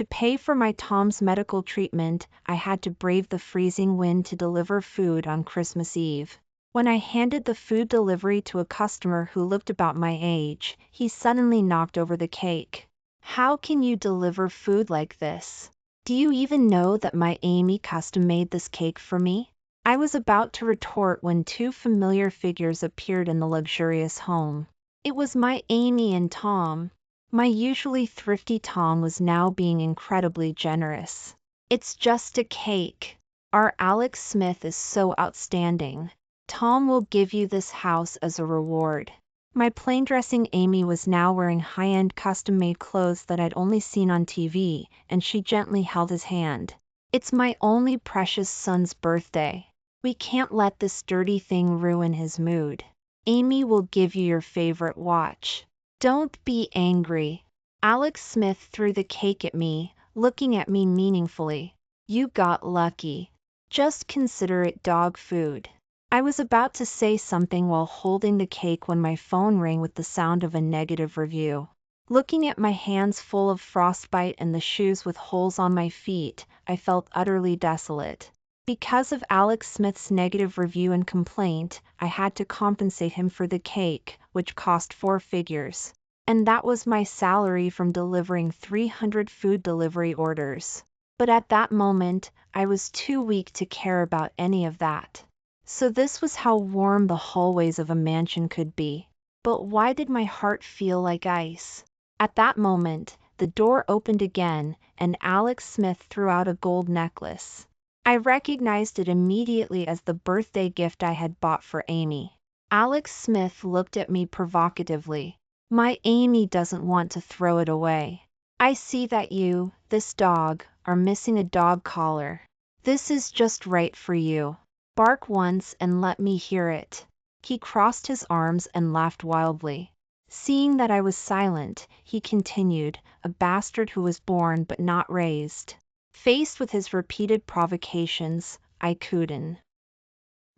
To pay for my Tom's medical treatment, I had to brave the freezing wind to deliver food on Christmas Eve. When I handed the food delivery to a customer who looked about my age, he suddenly knocked over the cake. "How can you deliver food like this? Do you even know that my Amy custom made this cake for me?" I was about to retort when two familiar figures appeared in the luxurious home. It was my Amy and Tom. My usually thrifty Tom was now being incredibly generous. "It's just a cake. Our Alex Smith is so outstanding. Tom will give you this house as a reward." My plain-dressing Amy was now wearing high-end custom-made clothes that I'd only seen on TV, and she gently held his hand. "It's my only precious son's birthday. We can't let this dirty thing ruin his mood. Amy will give you your favorite watch. Don't be angry." Alex Smith threw the cake at me, looking at me meaningfully. "You got lucky. Just consider it dog food." I was about to say something while holding the cake when my phone rang with the sound of a negative review. Looking at my hands full of frostbite and the shoes with holes on my feet, I felt utterly desolate. Because of Alex Smith's negative review and complaint, I had to compensate him for the cake, which cost 4 figures. And that was my salary from delivering 300 food delivery orders. But at that moment, I was too weak to care about any of that. So this was how warm the hallways of a mansion could be. But why did my heart feel like ice? At that moment, the door opened again, and Alex Smith threw out a gold necklace. I recognized it immediately as the birthday gift I had bought for Amy. Alex Smith looked at me provocatively. "My Amy doesn't want to throw it away. I see that you, this dog, are missing a dog collar. This is just right for you. Bark once and let me hear it." He crossed his arms and laughed wildly. Seeing that I was silent, he continued, "A bastard who was born but not raised." Faced with his repeated provocations, I couldn't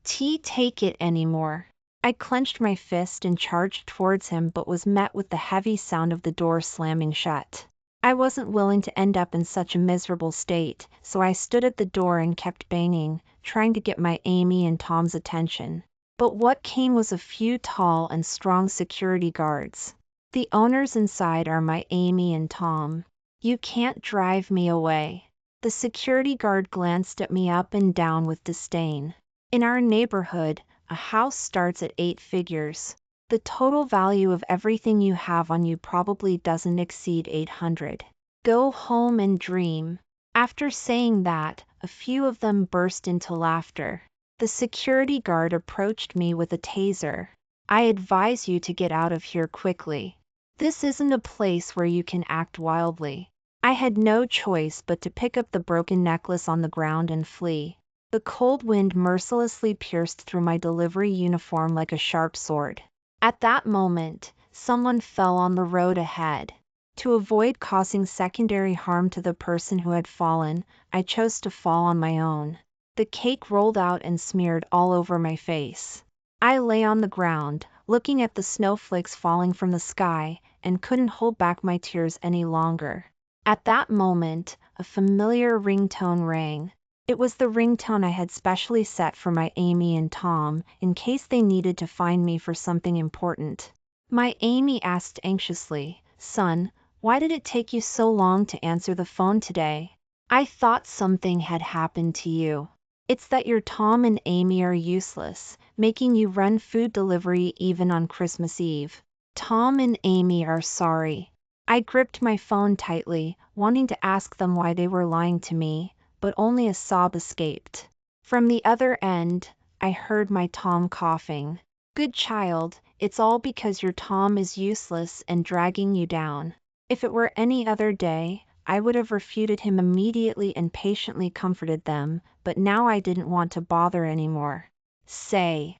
take it anymore. I clenched my fist and charged towards him, but was met with the heavy sound of the door slamming shut. I wasn't willing to end up in such a miserable state, so I stood at the door and kept banging, trying to get my Amy and Tom's attention. But what came was a few tall and strong security guards. "The owners inside are my Amy and Tom. You can't drive me away." The security guard glanced at me up and down with disdain. "In our neighborhood, a house starts at 8 figures. The total value of everything you have on you probably doesn't exceed 800. Go home and dream." After saying that, a few of them burst into laughter. The security guard approached me with a taser. "I advise you to get out of here quickly. This isn't a place where you can act wildly." I had no choice but to pick up the broken necklace on the ground and flee. The cold wind mercilessly pierced through my delivery uniform like a sharp sword. At that moment, someone fell on the road ahead. To avoid causing secondary harm to the person who had fallen, I chose to fall on my own. The cake rolled out and smeared all over my face. I lay on the ground, looking at the snowflakes falling from the sky, and couldn't hold back my tears any longer. At that moment, a familiar ringtone rang. It was the ringtone I had specially set for my Amy and Tom, in case they needed to find me for something important. My Amy asked anxiously, "Son, why did it take you so long to answer the phone today?" "I thought something had happened to you. It's that your Tom and Amy are useless, making you run food delivery even on Christmas Eve. Tom and Amy are sorry." I gripped my phone tightly, wanting to ask them why they were lying to me, but only a sob escaped. From the other end, I heard my Tom coughing. "Good child, it's all because your Tom is useless and dragging you down." If it were any other day, I would have refuted him immediately and patiently comforted them, but now I didn't want to bother anymore. Seeing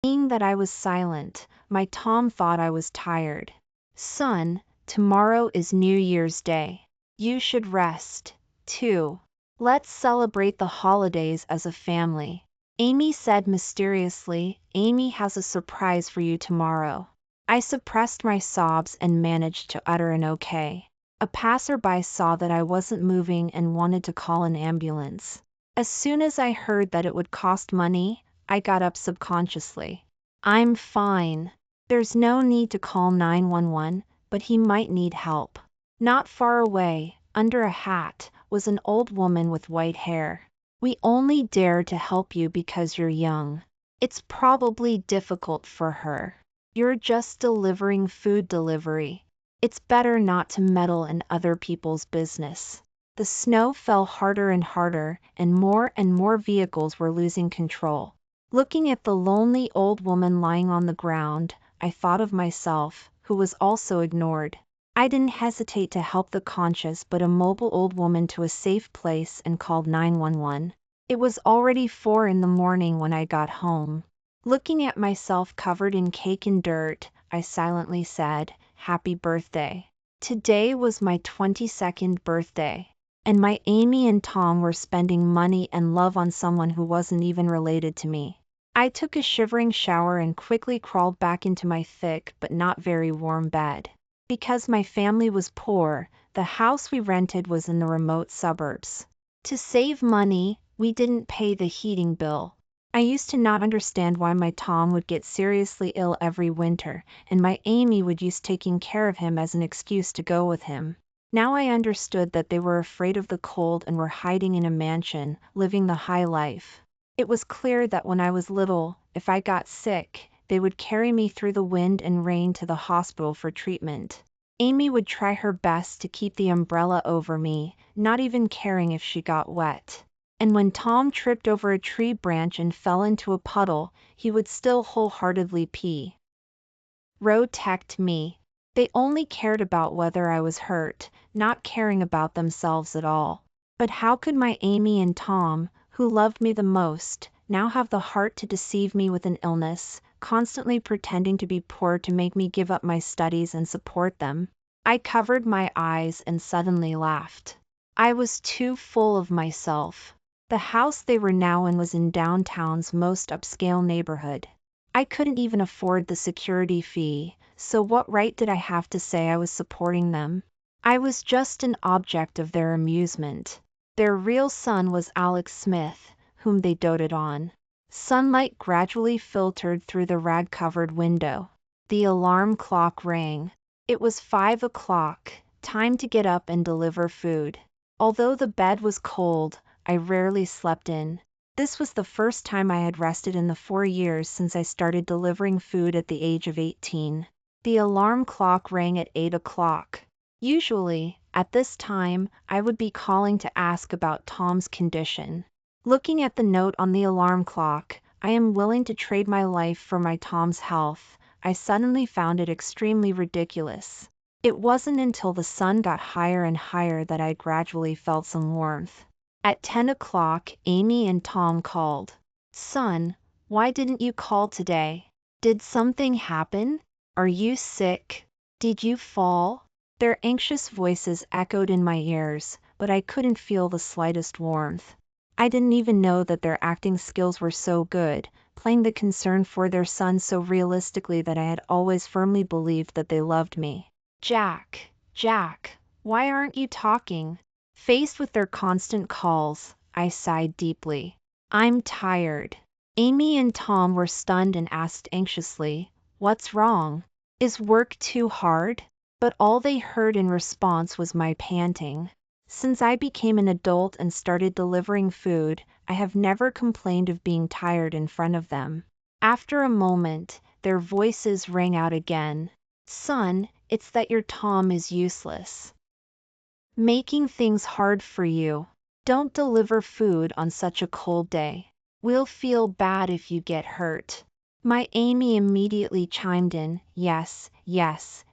that I was silent, my Tom thought I was tired. "Son, tomorrow is New Year's Day. You should rest, too. Let's celebrate the holidays as a family." Amy said mysteriously, "Amy has a surprise for you tomorrow." I suppressed my sobs and managed to utter an okay. A passerby saw that I wasn't moving and wanted to call an ambulance. As soon as I heard that it would cost money, I got up subconsciously. I'm fine. There's no need to call 911, but he might need help. Not far away, under a hat, was an old woman with white hair. We only dare to help you because you're young. It's probably difficult for her. You're just delivering food delivery. It's better not to meddle in other people's business. The snow fell harder and more vehicles were losing control. Looking at the lonely old woman lying on the ground, I thought of myself, who was also ignored. I didn't hesitate to help the conscious but immobile old woman to a safe place and called 911. It was already 4 in the morning when I got home. Looking at myself covered in cake and dirt, I silently said, "Happy birthday." Today was my 22nd birthday, and my Amy and Tom were spending money and love on someone who wasn't even related to me. I took a shivering shower and quickly crawled back into my thick but not very warm bed. Because my family was poor, the house we rented was in the remote suburbs. To save money, we didn't pay the heating bill. I used to not understand why my Tom would get seriously ill every winter, and my Amy would use taking care of him as an excuse to go with him. Now I understood that they were afraid of the cold and were hiding in a mansion, living the high life. It was clear that when I was little, if I got sick, they would carry me through the wind and rain to the hospital for treatment. Amy would try her best to keep the umbrella over me, not even caring if she got wet. And when Tom tripped over a tree branch and fell into a puddle, he would still wholeheartedly protect me. They only cared about whether I was hurt, not caring about themselves at all. But how could my Amy and Tom, who loved me the most, now have the heart to deceive me with an illness, constantly pretending to be poor to make me give up my studies and support them? I covered my eyes and suddenly laughed. I was too full of myself. The house they were now in was in downtown's most upscale neighborhood. I couldn't even afford the security fee, so what right did I have to say I was supporting them? I was just an object of their amusement. Their real son was Alex Smith, whom they doted on. Sunlight gradually filtered through the rag-covered window. The alarm clock rang. It was 5 o'clock, time to get up and deliver food. Although the bed was cold, I rarely slept in. This was the first time I had rested in the 4 years since I started delivering food at the age of 18. The alarm clock rang at 8 o'clock. Usually, at this time, I would be calling to ask about Tom's condition. Looking at the note on the alarm clock, "I am willing to trade my life for my Tom's health," I suddenly found it extremely ridiculous. It wasn't until the sun got higher and higher that I gradually felt some warmth. At 10 o'clock, Amy and Tom called. "Son, why didn't you call today? Did something happen? Are you sick? Did you fall?" Their anxious voices echoed in my ears, but I couldn't feel the slightest warmth. I didn't even know that their acting skills were so good, playing the concern for their son so realistically that I had always firmly believed that they loved me. Jack, why aren't you talking?" Faced with their constant calls, I sighed deeply. "I'm tired." Amy and Tom were stunned and asked anxiously, "What's wrong? Is work too hard?" But all they heard in response was my panting. Since I became an adult and started delivering food, I have never complained of being tired in front of them. After a moment, their voices rang out again. "Son, it's that your Tom is useless. Making things hard for you. Don't deliver food on such a cold day. We'll feel bad if you get hurt." My Amy immediately chimed in, "Yes,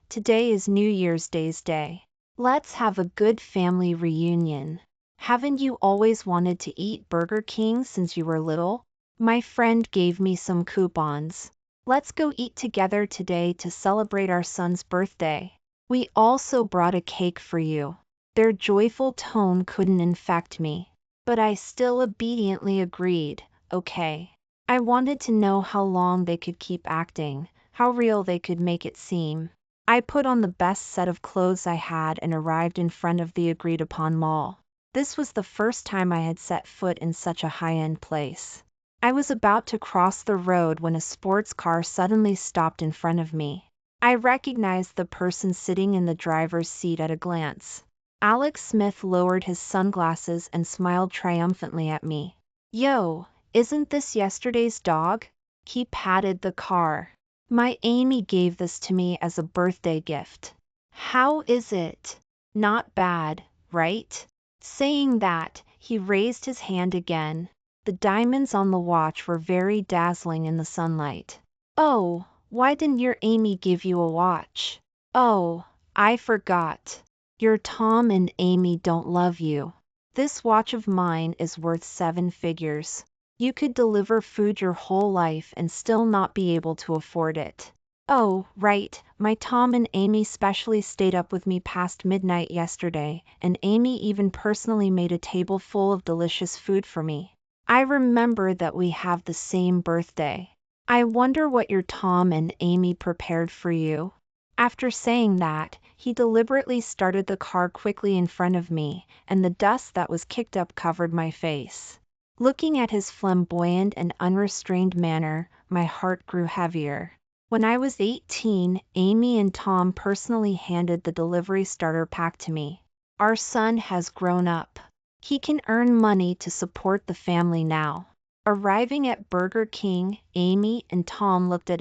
today is New Year's Day's day. Let's have a good family reunion. Haven't you always wanted to eat Burger King since you were little? My friend gave me some coupons. Let's go eat together today to celebrate our son's birthday. We also brought a cake for you." Their joyful tone couldn't infect me, but I still obediently agreed, "Okay." I wanted to know how long they could keep acting, how real they could make it seem. I put on the best set of clothes I had and arrived in front of the agreed-upon mall. This was the first time I had set foot in such a high-end place. I was about to cross the road when a sports car suddenly stopped in front of me. I recognized the person sitting in the driver's seat at a glance. Alex Smith lowered his sunglasses and smiled triumphantly at me. "Yo, isn't this yesterday's dog?" He patted the car. "My Amy gave this to me as a birthday gift. How is it?" "Not bad, right?" Saying that, he raised his hand again. The diamonds on the watch were very dazzling in the sunlight. "Oh, why didn't your Amy give you a watch?" "Oh, I forgot. Your Tom and Amy don't love you. This watch of mine is worth 7 figures. You could deliver food your whole life and still not be able to afford it." "Oh, right, my Tom and Amy specially stayed up with me past midnight yesterday, and Amy even personally made a table full of delicious food for me. I remember that we have the same birthday. I wonder what your Tom and Amy prepared for you." After saying that, he deliberately started the car quickly in front of me, and the dust that was kicked up covered my face. Looking at his flamboyant and unrestrained manner, my heart grew heavier. When I was 18, Amy and Tom personally handed the delivery starter pack to me. Our son has grown up. He can earn money to support the family now. Arriving at Burger King, Amy and Tom looked at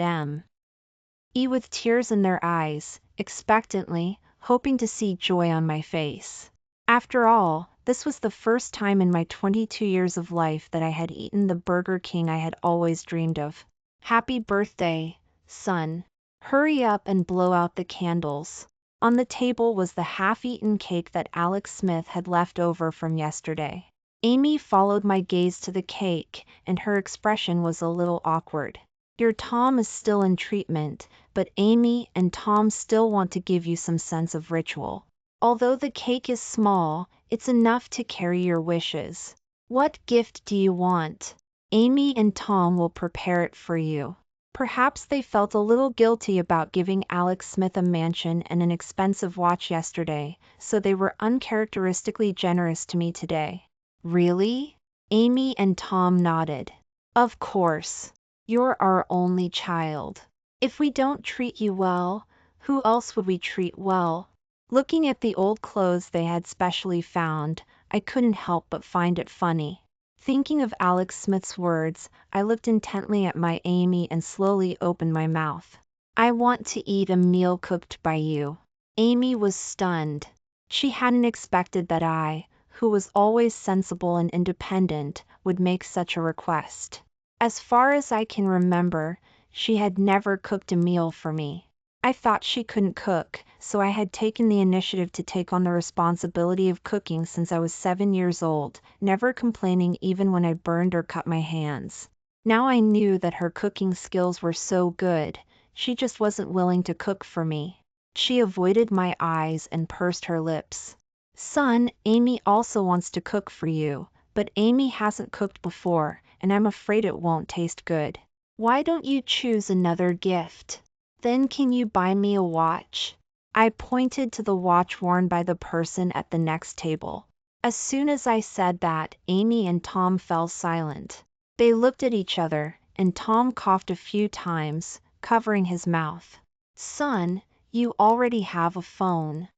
me with tears in their eyes, expectantly, hoping to see joy on my face. After all, this was the first time in my 22 years of life that I had eaten the Burger King I had always dreamed of. "Happy birthday, son. Hurry up and blow out the candles." On the table was the half-eaten cake that Alex Smith had left over from yesterday. Amy followed my gaze to the cake, and her expression was a little awkward. "Your Tom is still in treatment, but Amy and Tom still want to give you some sense of ritual. Although the cake is small, it's enough to carry your wishes. What gift do you want? Amy and Tom will prepare it for you." Perhaps they felt a little guilty about giving Alex Smith a mansion and an expensive watch yesterday, so they were uncharacteristically generous to me today. "Really?" Amy and Tom nodded. "Of course. You're our only child. If we don't treat you well, who else would we treat well?" Looking at the old clothes they had specially found, I couldn't help but find it funny. Thinking of Alex Smith's words, I looked intently at my Amy and slowly opened my mouth. "I want to eat a meal cooked by you." Amy was stunned. She hadn't expected that I, who was always sensible and independent, would make such a request. As far as I can remember, she had never cooked a meal for me. I thought she couldn't cook, so I had taken the initiative to take on the responsibility of cooking since I was 7 years old, never complaining even when I burned or cut my hands. Now I knew that her cooking skills were so good, she just wasn't willing to cook for me. She avoided my eyes and pursed her lips. "Son, Amy also wants to cook for you, but Amy hasn't cooked before, and I'm afraid it won't taste good. Why don't you choose another gift? Then can you buy me a watch?" I pointed to the watch worn by the person at the next table. As soon as I said that, Amy and Tom fell silent. They looked at each other, and Tom coughed a few times, covering his mouth. "Son, you already have a phone.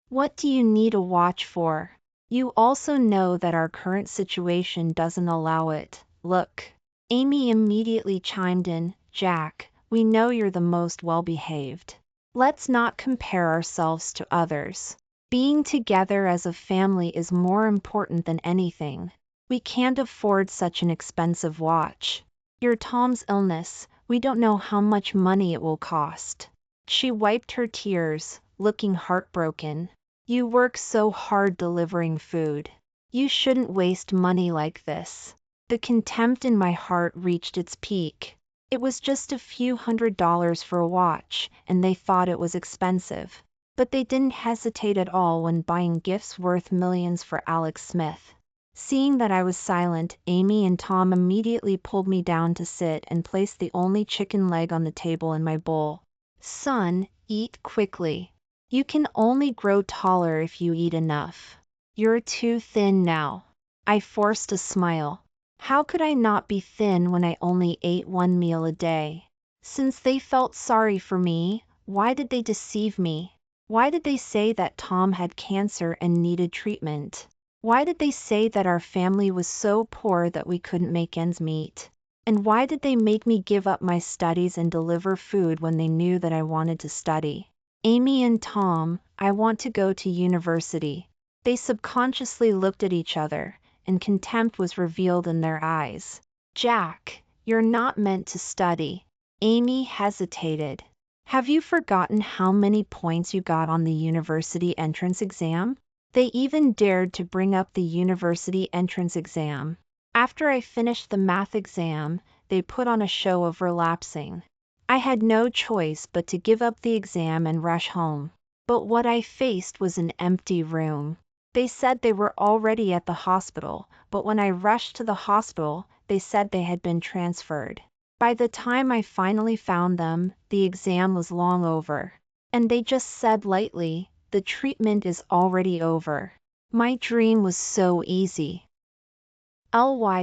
What do you need a watch for? You also know that our current situation doesn't allow it. Look." Amy immediately chimed in, "Jack, we know you're the most well-behaved. Let's not compare ourselves to others. Being together as a family is more important than anything. We can't afford such an expensive watch. Your Tom's illness, we don't know how much money it will cost." She wiped her tears, looking heartbroken. "You work so hard delivering food. You shouldn't waste money like this." The contempt in my heart reached its peak. It was just a few $100s for a watch, and they thought it was expensive. But they didn't hesitate at all when buying gifts worth millions for Alex Smith. Seeing that I was silent, Amy and Tom immediately pulled me down to sit and placed the only chicken leg on the table in my bowl. "Son, eat quickly. You can only grow taller if you eat enough. You're too thin now. I forced a smile. How could I not be thin when I only ate one meal a day? Since they felt sorry for me, why did they deceive me? Why did they say that Tom had cancer and needed treatment? Why did they say that our family was so poor that we couldn't make ends meet? And why did they make me give up my studies and deliver food when they knew that I wanted to study? Amy and Tom, I want to go to university. They subconsciously looked at each other, and contempt was revealed in their eyes. Jack, you're not meant to study. Amy hesitated. Have you forgotten how many points you got on the university entrance exam? They even dared to bring up the university entrance exam. After I finished the math exam, they put on a show of relapsing. I had no choice but to give up the exam and rush home. But what I faced was an empty room. They said they were already at the hospital, but when I rushed to the hospital, they said they had been transferred. By the time I finally found them, the exam was long over. And they just said lightly, "The treatment is already over." My dream was so easy.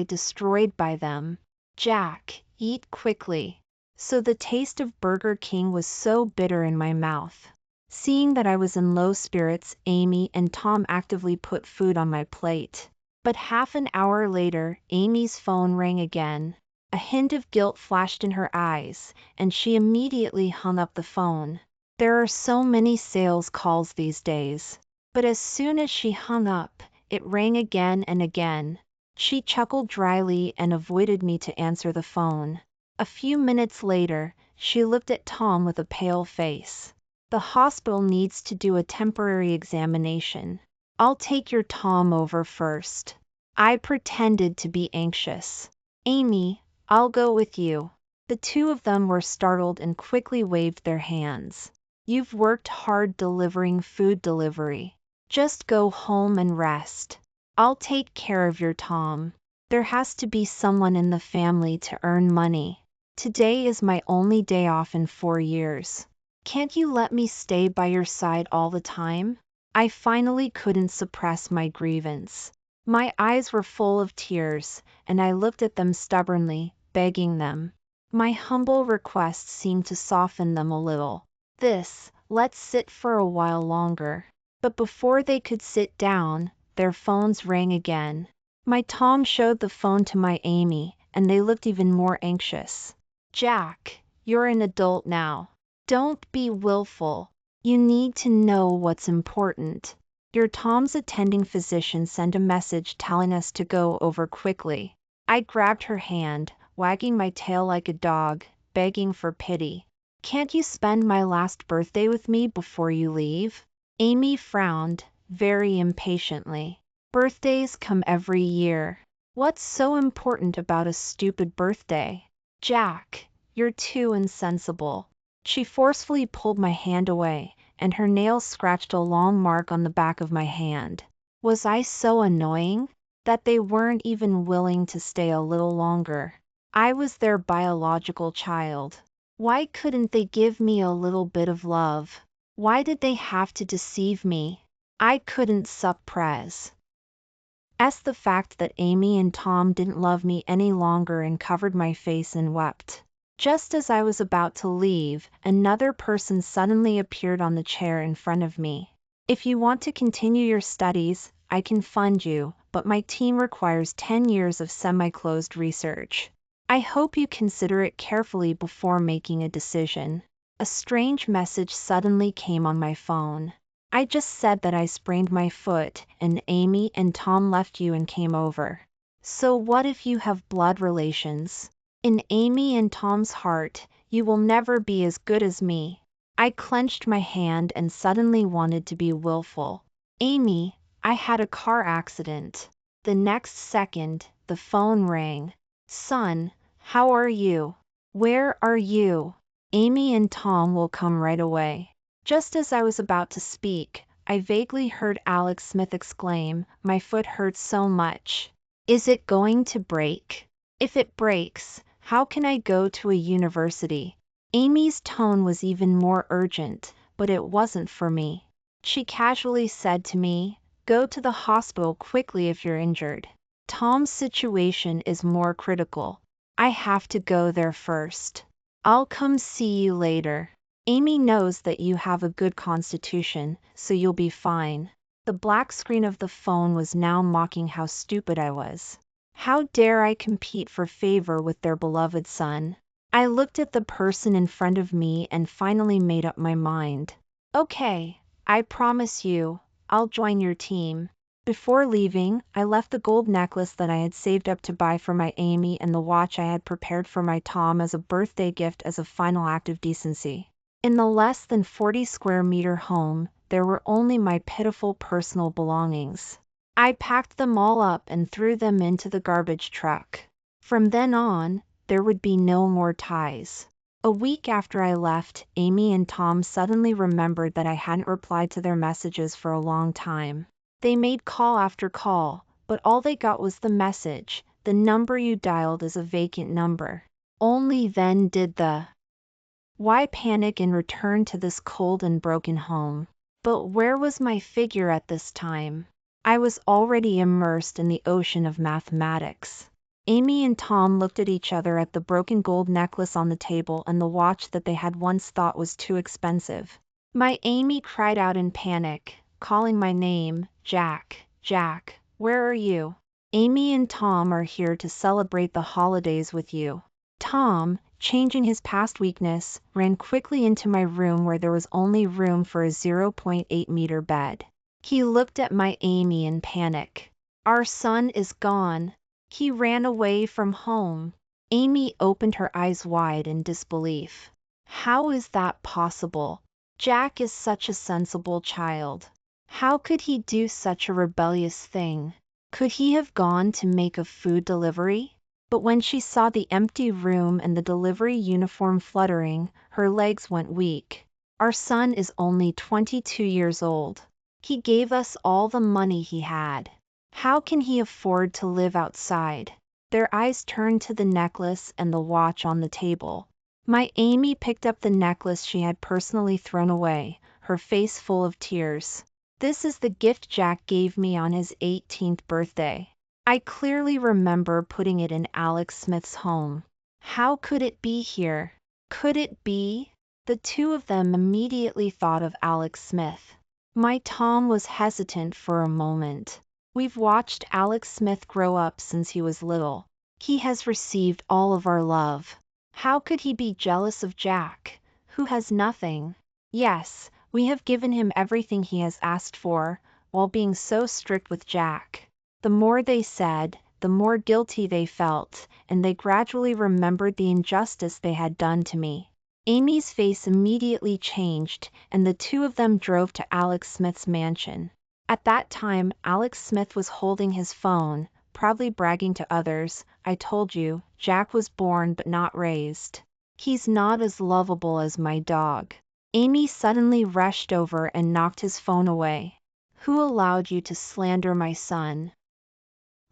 Destroyed by them. Jack, eat quickly. So the taste of Burger King was so bitter in my mouth. Seeing that I was in low spirits, Amy and Tom actively put food on my plate. But half an hour later, Amy's phone rang again. A hint of guilt flashed in her eyes, and she immediately hung up the phone. There are so many sales calls these days. But as soon as she hung up, it rang again and again. She chuckled dryly and avoided me to answer the phone. A few minutes later, she looked at Tom with a pale face. The hospital needs to do a temporary examination. I'll take your Tom over first. I pretended to be anxious. Amy, I'll go with you. The two of them were startled and quickly waved their hands. You've worked hard delivering food delivery. Just go home and rest. I'll take care of your Tom. There has to be someone in the family to earn money. Today is my only day off in 4 years. Can't you let me stay by your side all the time? I finally couldn't suppress my grievance. My eyes were full of tears, and I looked at them stubbornly, begging them. My humble request seemed to soften them a little. Let's sit for a while longer. But before they could sit down, their phones rang again. My Tom showed the phone to my Amy, and they looked even more anxious. Jack, you're an adult now. Don't be willful. You need to know what's important. Your Tom's attending physician sent a message telling us to go over quickly. I grabbed her hand, wagging my tail like a dog, begging for pity. Can't you spend my last birthday with me before you leave? Amy frowned, very impatiently. Birthdays come every year. What's so important about a stupid birthday? Jack, you're too insensible. She forcefully pulled my hand away, and her nails scratched a long mark on the back of my hand. Was I so annoying? That they weren't even willing to stay a little longer. I was their biological child. Why couldn't they give me a little bit of love? Why did they have to deceive me? I couldn't suppress the fact that Amy and Tom didn't love me any longer and covered my face and wept. Just as I was about to leave, another person suddenly appeared on the chair in front of me. If you want to continue your studies, I can fund you, but my team requires 10 years of semi-closed research. I hope you consider it carefully before making a decision. A strange message suddenly came on my phone. I just said that I sprained my foot, and Amy and Tom left you and came over. So what if you have blood relations? In Amy and Tom's heart, you will never be as good as me. I clenched my hand and suddenly wanted to be willful. Amy, I had a car accident. The next second, the phone rang. Son, how are you? Where are you? Amy and Tom will come right away. Just as I was about to speak, I vaguely heard Alex Smith exclaim, "My foot hurts so much. Is it going to break? If it breaks, how can I go to a university?" Amy's tone was even more urgent, but it wasn't for me. She casually said to me, "Go to the hospital quickly if you're injured. Tom's situation is more critical. I have to go there first. I'll come see you later. Amy knows that you have a good constitution, so you'll be fine." The black screen of the phone was now mocking how stupid I was. How dare I compete for favor with their beloved son? I looked at the person in front of me and finally made up my mind. Okay, I promise you, I'll join your team. Before leaving, I left the gold necklace that I had saved up to buy for my Amy and the watch I had prepared for my Tom as a birthday gift as a final act of decency. In the less than 40 square meter home, there were only my pitiful personal belongings. I packed them all up and threw them into the garbage truck. From then on, there would be no more ties. A week after I left, Amy and Tom suddenly remembered that I hadn't replied to their messages for a long time. They made call after call, but all they got was the message, "The number you dialed is a vacant number." Only then did the why panic and return to this cold and broken home. But where was my figure at this time? I was already immersed in the ocean of mathematics. Amy and Tom looked at each other at the broken gold necklace on the table and the watch that they had once thought was too expensive. My Amy cried out in panic, calling my name, "Jack, Jack, where are you? Amy and Tom are here to celebrate the holidays with you." Tom, changing his past weakness, ran quickly into my room where there was only room for a 0.8-meter bed. He looked at my Amy in panic. "Our son is gone. He ran away from home." Amy opened her eyes wide in disbelief. "How is that possible? Jack is such a sensible child. How could he do such a rebellious thing? Could he have gone to make a food delivery?" But when she saw the empty room and the delivery uniform fluttering, her legs went weak. "Our son is only 22 years old. He gave us all the money he had. How can he afford to live outside?" Their eyes turned to the necklace and the watch on the table. My Amy picked up the necklace she had personally thrown away, her face full of tears. "This is the gift Jack gave me on his 18th birthday. I clearly remember putting it in Alex Smith's home. How could it be here? Could it be?" The two of them immediately thought of Alex Smith. My Tom was hesitant for a moment. "We've watched Alex Smith grow up since he was little. He has received all of our love. How could he be jealous of Jack, who has nothing? Yes, we have given him everything he has asked for, while being so strict with Jack." The more they said, the more guilty they felt, and they gradually remembered the injustice they had done to me. Amy's face immediately changed, and the two of them drove to Alex Smith's mansion. At that time, Alex Smith was holding his phone, proudly bragging to others, "I told you, Jack was born but not raised. He's not as lovable as my dog." Amy suddenly rushed over and knocked his phone away. "Who allowed you to slander my son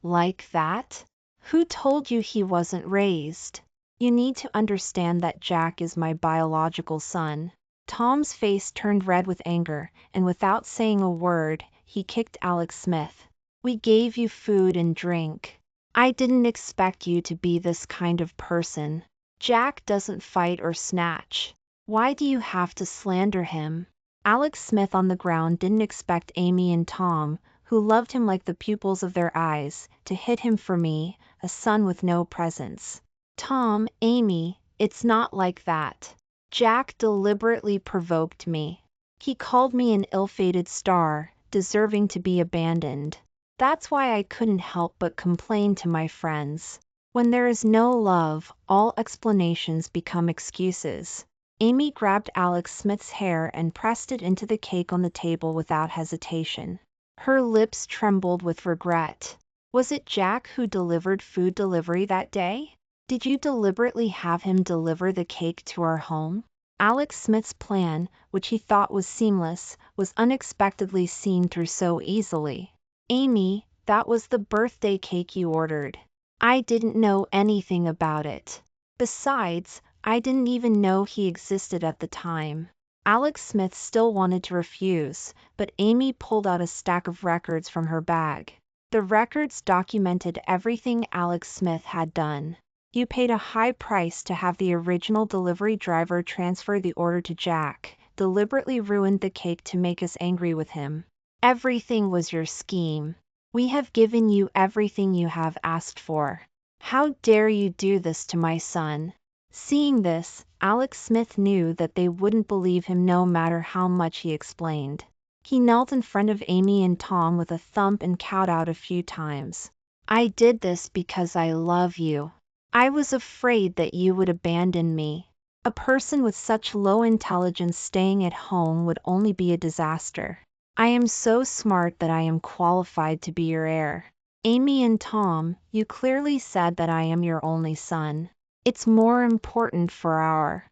like that? Who told you he wasn't raised? You need to understand that Jack is my biological son." Tom's face turned red with anger, and without saying a word, he kicked Alex Smith. "We gave you food and drink. I didn't expect you to be this kind of person. Jack doesn't fight or snatch. Why do you have to slander him?" Alex Smith on the ground didn't expect Amy and Tom, who loved him like the pupils of their eyes, to hit him for me, a son with no presence. "Tom, Amy, it's not like that. Jack deliberately provoked me. He called me an ill-fated star, deserving to be abandoned. That's why I couldn't help but complain to my friends. When there is no love, all explanations become excuses." Amy grabbed Alex Smith's hair and pressed it into the cake on the table without hesitation. Her lips trembled with regret. "Was it Jack who delivered food delivery that day? Did you deliberately have him deliver the cake to our home?" Alex Smith's plan, which he thought was seamless, was unexpectedly seen through so easily. "Amy, that was the birthday cake you ordered. I didn't know anything about it. Besides, I didn't even know he existed at the time. Alex Smith still wanted to refuse, but Amy pulled out a stack of records from her bag. The records documented everything Alex Smith had done. You paid a high price to have the original delivery driver transfer the order to Jack, deliberately ruined the cake to make us angry with him. Everything was your scheme. We have given you everything you have asked for. How dare you do this to my son? Seeing this, Alex Smith knew that they wouldn't believe him no matter how much he explained. He knelt in front of Amy and Tom with a thump and cowed out a few times. I did this because I love you. I was afraid that you would abandon me. A person with such low intelligence staying at home would only be a disaster. I am so smart that I am qualified to be your heir. Amy and Tom, you clearly said that I am your only son. It's more important for our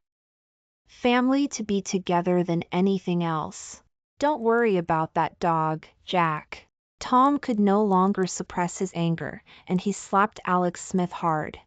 family to be together than anything else. Don't worry about that dog, Jack. Tom could no longer suppress his anger, and he slapped Alex Smith hard.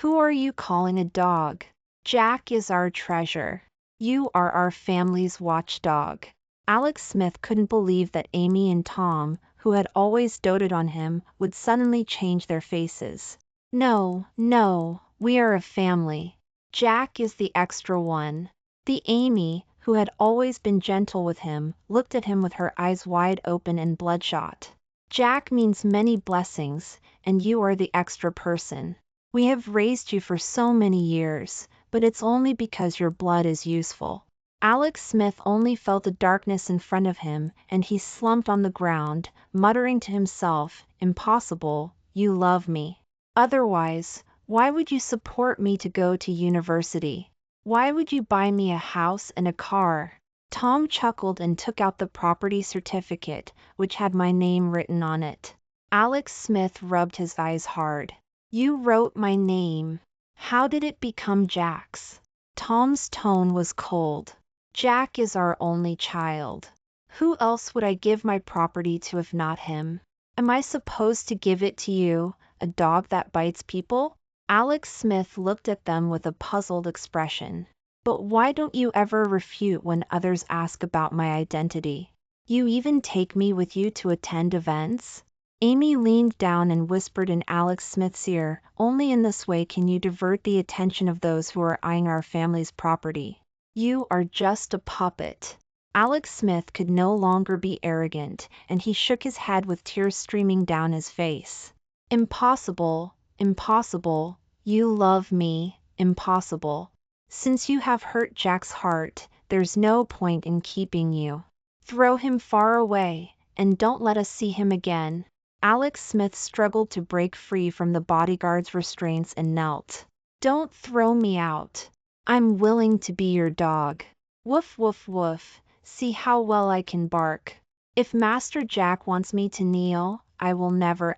Who are you calling a dog? Jack is our treasure. You are our family's watchdog. Alex Smith couldn't believe that Amy and Tom, who had always doted on him, would suddenly change their faces. No, no, we are a family. Jack is the extra one. The Amy, who had always been gentle with him, looked at him with her eyes wide open and bloodshot. Jack means many blessings, and you are the extra person. We have raised you for so many years, but it's only because your blood is useful. Alex Smith only felt the darkness in front of him, and he slumped on the ground, muttering to himself, impossible, you love me. Otherwise, why would you support me to go to university? Why would you buy me a house and a car? Tom chuckled and took out the property certificate, which had my name written on it. Alex Smith rubbed his eyes hard. You wrote my name. How did it become Jack's? Tom's tone was cold. Jack is our only child. Who else would I give my property to if not him? Am I supposed to give it to you, a dog that bites people? Alex Smith looked at them with a puzzled expression. But why don't you ever refute when others ask about my identity? You even take me with you to attend events? Amy leaned down and whispered in Alex Smith's ear, only in this way can you divert the attention of those who are eyeing our family's property. You are just a puppet. Alex Smith could no longer be arrogant, and he shook his head with tears streaming down his face. Impossible, impossible, you love me, impossible. Since you have hurt Jack's heart, there's no point in keeping you. Throw him far away, and don't let us see him again. Alex Smith struggled to break free from the bodyguard's restraints and knelt. Don't throw me out. I'm willing to be your dog. Woof woof woof, see how well I can bark. If Master Jack wants me to kneel, I will never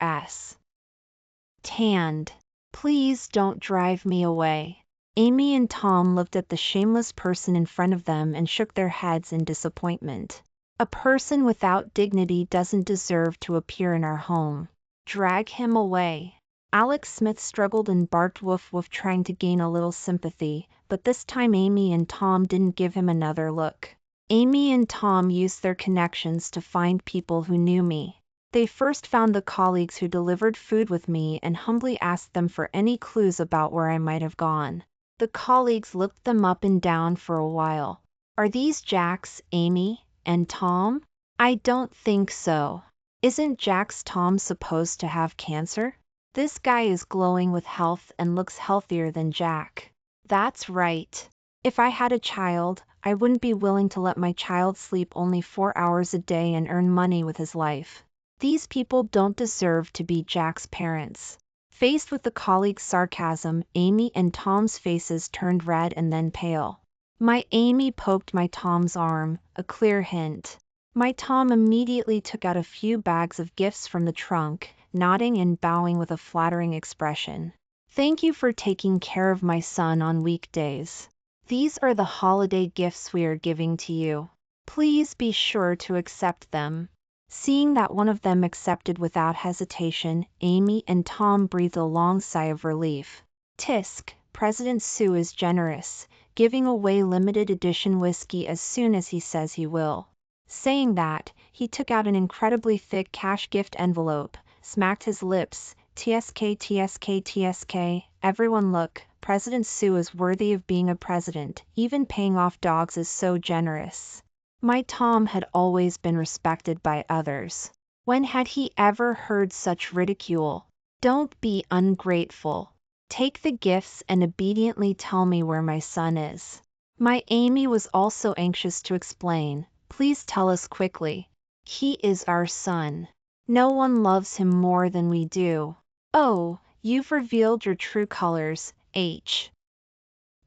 stand. Please don't drive me away. Amy and Tom looked at the shameless person in front of them and shook their heads in disappointment. A person without dignity doesn't deserve to appear in our home. Drag him away. Alex Smith struggled and barked woof woof, trying to gain a little sympathy, but this time Amy and Tom didn't give him another look. Amy and Tom used their connections to find people who knew me. They first found the colleagues who delivered food with me and humbly asked them for any clues about where I might have gone. The colleagues looked them up and down for a while. Are these Jack's, Amy, and Tom? I don't think so. Isn't Jack's Tom supposed to have cancer? This guy is glowing with health and looks healthier than Jack. That's right. If I had a child, I wouldn't be willing to let my child sleep only 4 hours a day and earn money with his life. These people don't deserve to be Jack's parents. Faced with the colleague's sarcasm, Amy and Tom's faces turned red and then pale. My Amy poked my Tom's arm, a clear hint. My Tom immediately took out a few bags of gifts from the trunk, nodding and bowing with a flattering expression. Thank you for taking care of my son on weekdays. These are the holiday gifts we are giving to you. Please be sure to accept them. Seeing that one of them accepted without hesitation, Amy and Tom breathed a long sigh of relief. Tisk, President Sue is generous, giving away limited edition whiskey as soon as he says he will. Saying that, he took out an incredibly thick cash gift envelope, smacked his lips, TSK TSK TSK, everyone look, President Sue is worthy of being a president, even paying off dogs is so generous. My Tom had always been respected by others. When had he ever heard such ridicule? Don't be ungrateful. Take the gifts and obediently tell me where my son is. My Amy was also anxious to explain. Please tell us quickly. He is our son. No one loves him more than we do. Oh, you've revealed your true colors, H.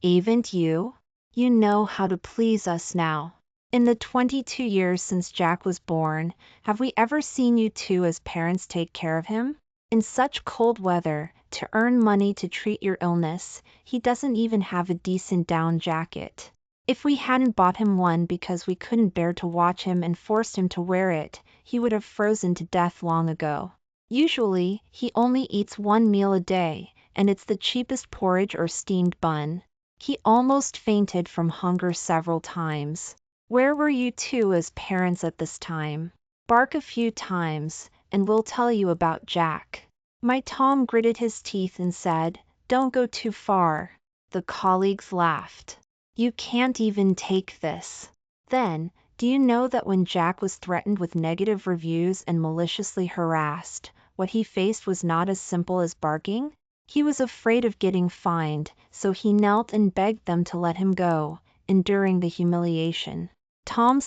Haven't you? You know how to please us now. In the 22 years since Jack was born, have we ever seen you two as parents take care of him? In such cold weather, to earn money to treat your illness, he doesn't even have a decent down jacket. If we hadn't bought him one because we couldn't bear to watch him and forced him to wear it, he would have frozen to death long ago. Usually, he only eats one meal a day, and it's the cheapest porridge or steamed bun. He almost fainted from hunger several times. Where were you two as parents at this time? Bark a few times, and we'll tell you about Jack. My Tom gritted his teeth and said, don't go too far. The colleagues laughed. You can't even take this. Then, do you know that when Jack was threatened with negative reviews and maliciously harassed, what he faced was not as simple as barking? He was afraid of getting fined, so he knelt and begged them to let him go, enduring the humiliation. Tom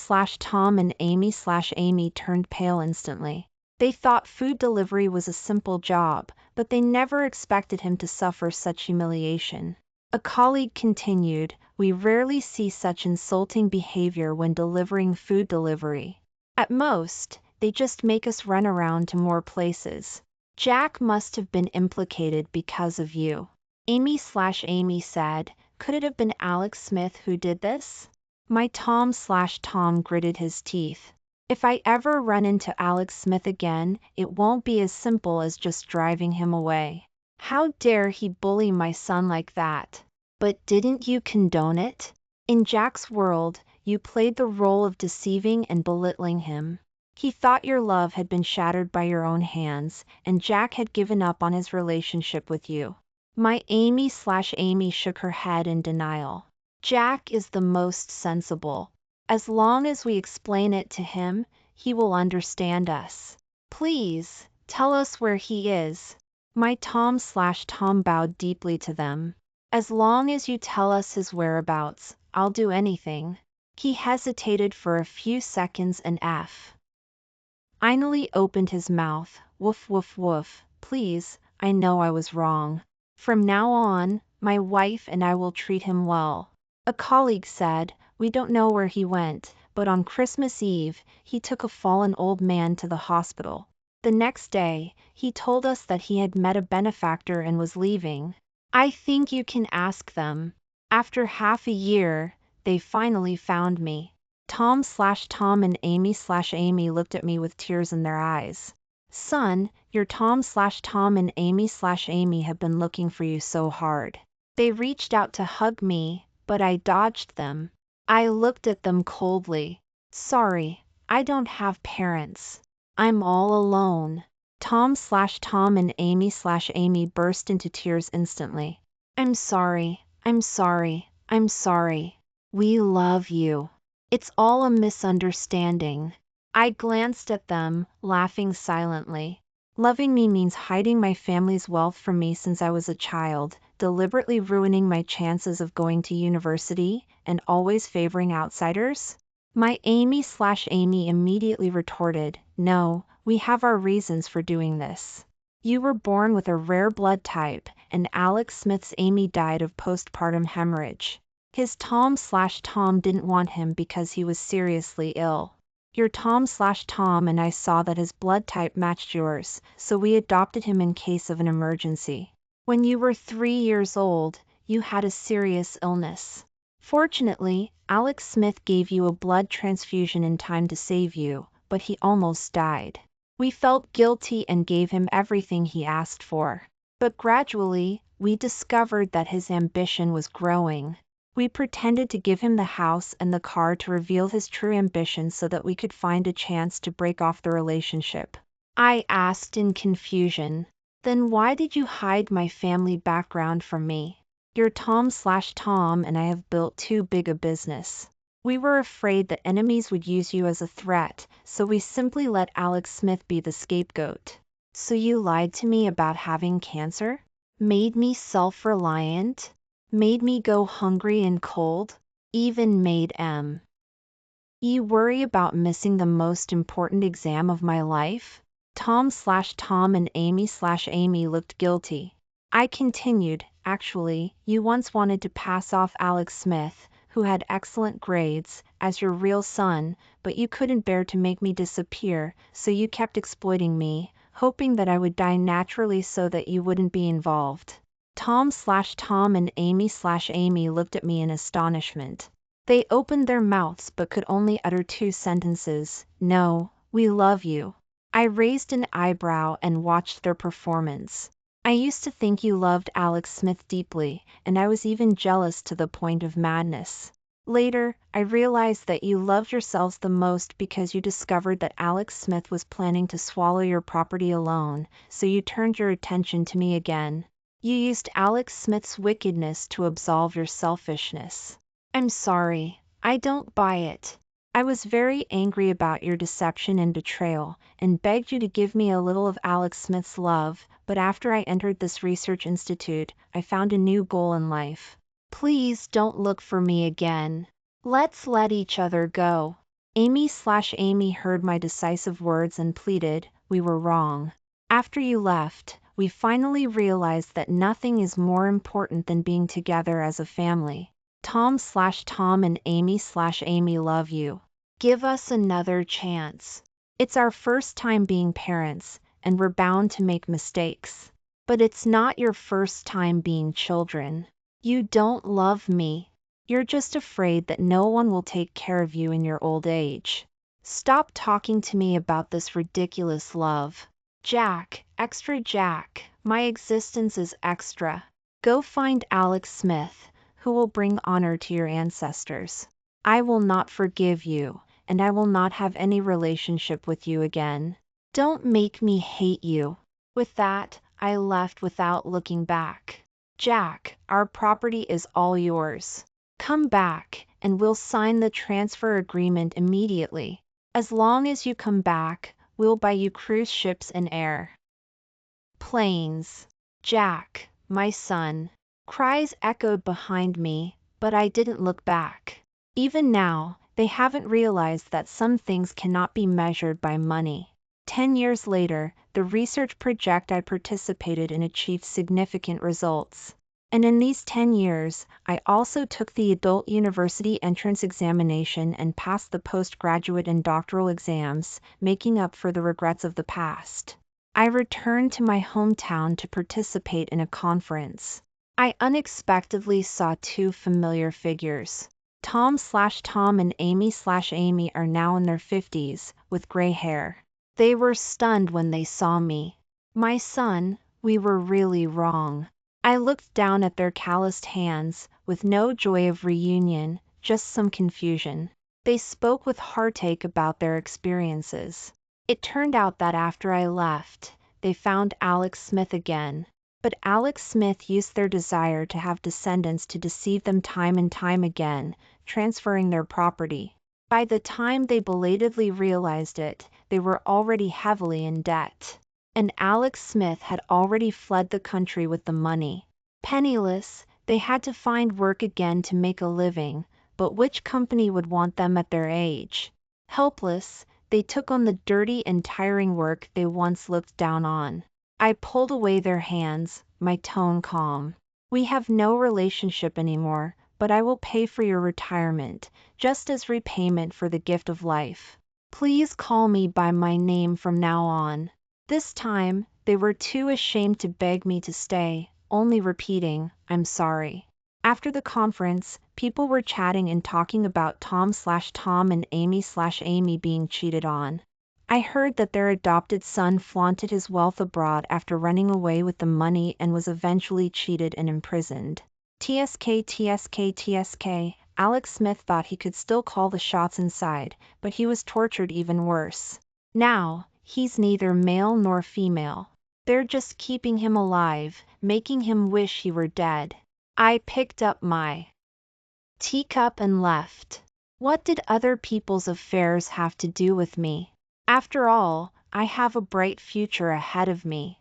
and Amy turned pale instantly. They thought food delivery was a simple job, but they never expected him to suffer such humiliation. A colleague continued, we rarely see such insulting behavior when delivering food delivery. At most, they just make us run around to more places. Jack must have been implicated because of you. Amy said, could it have been Alex Smith who did this? My Tom gritted his teeth. If I ever run into Alex Smith again, it won't be as simple as just driving him away. How dare he bully my son like that? But didn't you condone it? In Jack's world, you played the role of deceiving and belittling him. He thought your love had been shattered by your own hands, and Jack had given up on his relationship with you. My Amy shook her head in denial. Jack is the most sensible. As long as we explain it to him, he will understand us. Please, tell us where he is. My Tom bowed deeply to them. As long as you tell us his whereabouts, I'll do anything. He hesitated for a few seconds and finally opened his mouth. Woof woof woof, please, I know I was wrong. From now on, my wife and I will treat him well. A colleague said, we don't know where he went, but on Christmas Eve, he took a fallen old man to the hospital. The next day, he told us that he had met a benefactor and was leaving. I think you can ask them. After half a year, they finally found me. Tom and Amy looked at me with tears in their eyes. Son, your Tom and Amy have been looking for you so hard. They reached out to hug me, but I dodged them. I looked at them coldly. Sorry, I don't have parents. I'm all alone. Tom and Amy burst into tears instantly. I'm sorry. We love you. It's all a misunderstanding. I glanced at them, laughing silently. Loving me means hiding my family's wealth from me since I was a child, deliberately ruining my chances of going to university, and always favoring outsiders? My Amy immediately retorted, no, we have our reasons for doing this. You were born with a rare blood type, and Alex Smith's Amy died of postpartum hemorrhage. His Tom didn't want him because he was seriously ill. Your Tom and I saw that his blood type matched yours, so we adopted him in case of an emergency. When you were 3 years old, you had a serious illness. Fortunately, Alex Smith gave you a blood transfusion in time to save you, but he almost died. We felt guilty and gave him everything he asked for. But gradually, we discovered that his ambition was growing. We pretended to give him the house and the car to reveal his true ambition so that we could find a chance to break off the relationship. I asked in confusion. Then why did you hide my family background from me? You're Tom and I have built too big a business. We were afraid that enemies would use you as a threat, so we simply let Alex Smith be the scapegoat. So you lied to me about having cancer? Made me self-reliant? Made me go hungry and cold? Even made You worry about missing the most important exam of my life? Tom and Amy looked guilty. I continued, actually, you once wanted to pass off Alex Smith, who had excellent grades, as your real son, but you couldn't bear to make me disappear, so you kept exploiting me, hoping that I would die naturally so that you wouldn't be involved. Tom and Amy looked at me in astonishment. They opened their mouths but could only utter two sentences, no, we love you. I raised an eyebrow and watched their performance. I used to think you loved Alex Smith deeply, and I was even jealous to the point of madness. Later, I realized that you loved yourselves the most because you discovered that Alex Smith was planning to swallow your property alone, so you turned your attention to me again. You used Alex Smith's wickedness to absolve your selfishness. I'm sorry, I don't buy it. I was very angry about your deception and betrayal, and begged you to give me a little of Alex Smith's love, but after I entered this research institute, I found a new goal in life. Please don't look for me again. Let's let each other go. Amy heard my decisive words and pleaded, we were wrong. After you left, we finally realized that nothing is more important than being together as a family. Tom and Amy love you. Give us another chance. It's our first time being parents, and we're bound to make mistakes. But it's not your first time being children. You don't love me. You're just afraid that no one will take care of you in your old age. Stop talking to me about this ridiculous love. Jack, extra Jack, my existence is extra. Go find Alex Smith, who will bring honor to your ancestors. I will not forgive you, and I will not have any relationship with you again. Don't make me hate you. With that, I left without looking back. Jack, our property is all yours. Come back, and we'll sign the transfer agreement immediately. As long as you come back, we'll buy you cruise ships and air planes. Jack, my son. Cries echoed behind me, but I didn't look back. Even now, they haven't realized that some things cannot be measured by money. 10 years later, the research project I participated in achieved significant results. And in these 10 years, I also took the adult university entrance examination and passed the postgraduate and doctoral exams, making up for the regrets of the past. I returned to my hometown to participate in a conference. I unexpectedly saw two familiar figures. Tom and Amy are now in their 50s, with gray hair. They were stunned when they saw me. My son, we were really wrong. I looked down at their calloused hands, with no joy of reunion, just some confusion. They spoke with heartache about their experiences. It turned out that after I left, they found Alex Smith again. But Alex Smith used their desire to have descendants to deceive them time and time again, transferring their property. By the time they belatedly realized it, they were already heavily in debt. And Alex Smith had already fled the country with the money. Penniless, they had to find work again to make a living, but which company would want them at their age? Helpless, they took on the dirty and tiring work they once looked down on. I pulled away their hands, my tone calm. We have no relationship anymore, but I will pay for your retirement, just as repayment for the gift of life. Please call me by my name from now on. This time, they were too ashamed to beg me to stay, only repeating, I'm sorry. After the conference, people were chatting and talking about Tom and Amy being cheated on. I heard that their adopted son flaunted his wealth abroad after running away with the money and was eventually cheated and imprisoned. TSK TSK TSK. Alex Smith thought he could still call the shots inside, but he was tortured even worse. Now, he's neither male nor female. They're just keeping him alive, making him wish he were dead. I picked up my teacup and left. What did other people's affairs have to do with me? After all, I have a bright future ahead of me.